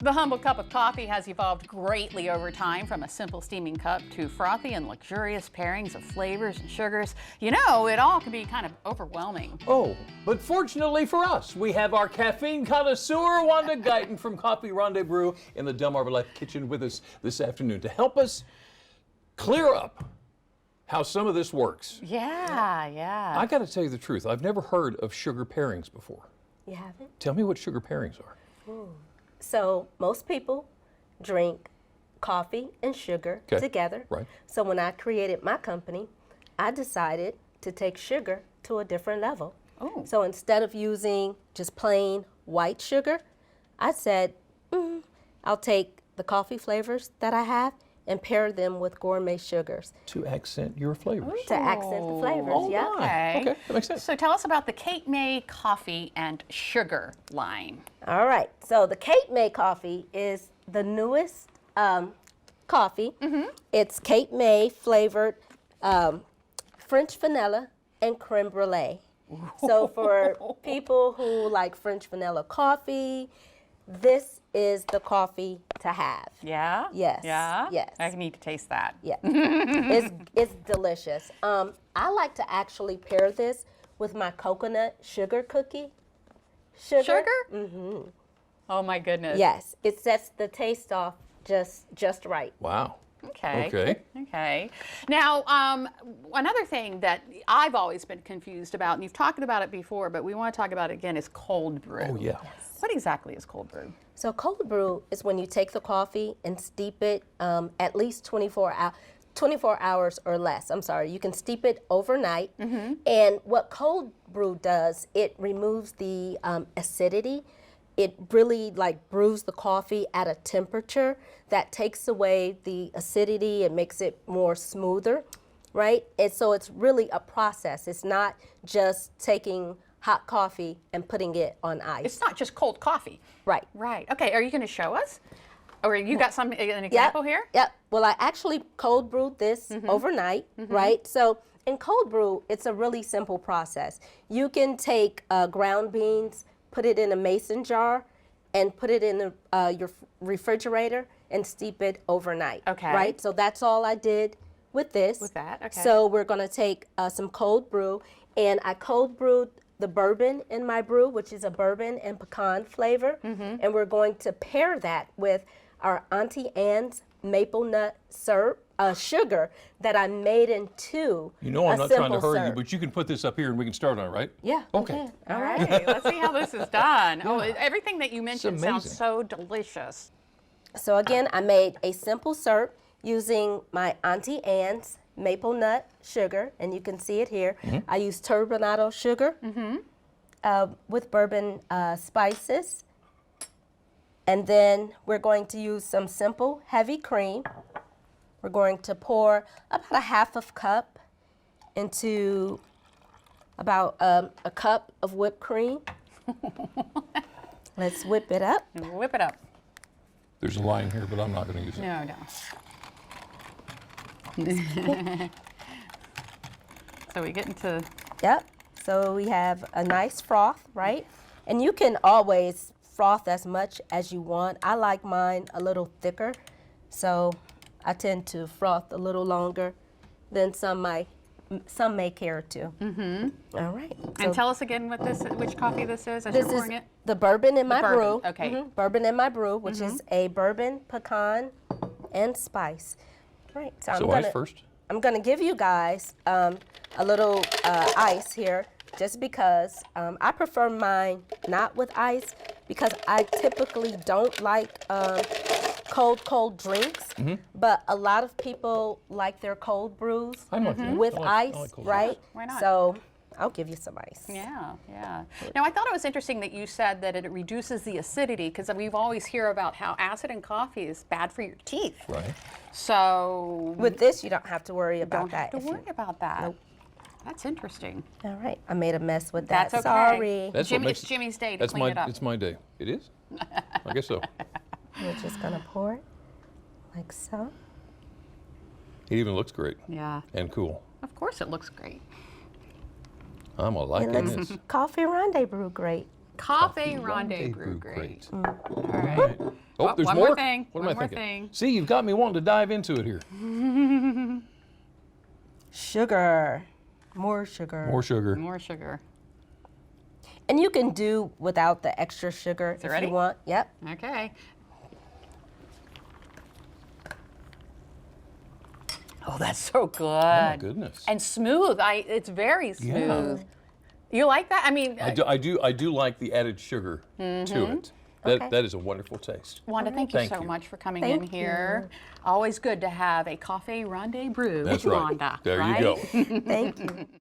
The humble cup of coffee has evolved greatly over time, from a simple steaming cup to frothy and luxurious pairings of flavors and sugars. You know, it all can be kind of overwhelming. Oh, but fortunately for us, we have our caffeine connoisseur, Wanda Guyton from Coffee Rendezbrew in the DelmarvaLife kitchen with us this afternoon to help us clear up how some of this works. Yeah. I got to tell you the truth, I've never heard of sugar pairings before. You haven't? Tell me what sugar pairings are. Ooh. So most people drink coffee and sugar together. Right. So when I created my company, I decided to take sugar to a different level. Oh. So instead of using just plain white sugar, I said, I'll take the coffee flavors that I have and pair them with gourmet sugars. To accent your flavors. To accent the flavors, Oh, yeah. my. Okay, that makes sense. So tell us about the Cape May coffee and sugar line. All right, so the Cape May coffee is the newest coffee. It's Cape May flavored French vanilla and creme brulee. So for people who like French vanilla coffee, this is the coffee to have. Yeah? Yes. Yeah? Yes. I need to taste that. Yeah, it's delicious. I like to actually pair this with my coconut sugar cookie. Sugar? Sugar? Oh my goodness. Yes, it sets the taste off just right. Wow. Okay. Now, another thing that I've always been confused about, and you've talked about it before, but we want to talk about it again, is cold brew. Oh, yeah. What exactly is cold brew? So cold brew is when you take the coffee and steep it at least 24 hours or less. I'm sorry, you can steep it overnight. And what cold brew does, it removes the acidity. It really brews the coffee at a temperature that takes away the acidity. It makes it more smoother, right? And so it's really a process. It's not just taking hot coffee and putting it on ice. It's not just cold coffee. Right. Right. Okay, are you going to show us? Or you got an example here? Yep. Well, I actually cold brewed this overnight, right? So in cold brew, it's a really simple process. You can take ground beans, put it in a mason jar, and put it in your refrigerator and steep it overnight. Okay. Right? So that's all I did with this. With that, okay. So we're going to take some cold brew, and I cold brewed the bourbon in my brew, which is a bourbon and pecan flavor, and we're going to pair that with our Auntie Anne's maple nut syrup, sugar that I made into You know I'm not trying to hurry you, syrup. but you can put this up here and we can start on it, right? Yeah. Okay. All right, let's see how this is done. Oh, everything that you mentioned sounds amazing. so delicious. So again, I made a simple syrup using my Auntie Anne's maple nut sugar, and you can see it here. I use turbinado sugar with bourbon spices. And then we're going to use some simple heavy cream. We're going to pour about a half of cup into about a cup of whipped cream. Let's whip it up. And whip it up. There's a line here, but I'm not going to use it. No. So we get into... Yep. So we have a nice froth, right? And you can always froth as much as you want. I like mine a little thicker, so I tend to froth a little longer than some may care to. All right. And tell us again which coffee this is as This you're pouring is it. the bourbon in my bourbon, brew. okay. Bourbon in my brew, which is a bourbon, pecan, and spice. All right. So ice first? I'm gonna give you guys a little ice here, just because I prefer mine not with ice, because I typically don't like cold drinks, but a lot of people like their cold brews with ice, I like cold right? drinks. Why not? So I'll give you some ice. Yeah. Now, I thought it was interesting that you said that it reduces the acidity, because we've always hear about how acid in coffee is bad for your teeth. Right. So With this, you don't have to worry about don't that. have to worry about that. Nope. That's interesting. All right, I made a mess with that. That's okay. Sorry. That's what makes It's Jimmy's day to That's clean it up. It's my day. It is? I guess so. We're just gonna pour it like so. It even looks great Yeah. and cool. Of course it looks great. I'm a It liking looks this. Coffee Rendezbrew great. Coffee Rendezbrew great. All All right. Oh, there's one more? more thing. What One am I more thinking? thing. See, you've got me wanting to dive into it here. Sugar. More sugar. More sugar. More sugar. And you can do without the extra sugar if ready? you want. Yep. Okay. Oh, that's so good. Oh my goodness. And smooth. It's very smooth. You like that? I mean, I do like the added sugar to it. That is a wonderful taste. Wanda, thank you Thank so you. much for coming Thank in here. Always good to have a coffee rendezbrew That's with right. Wanda. There right? you go. Thank you.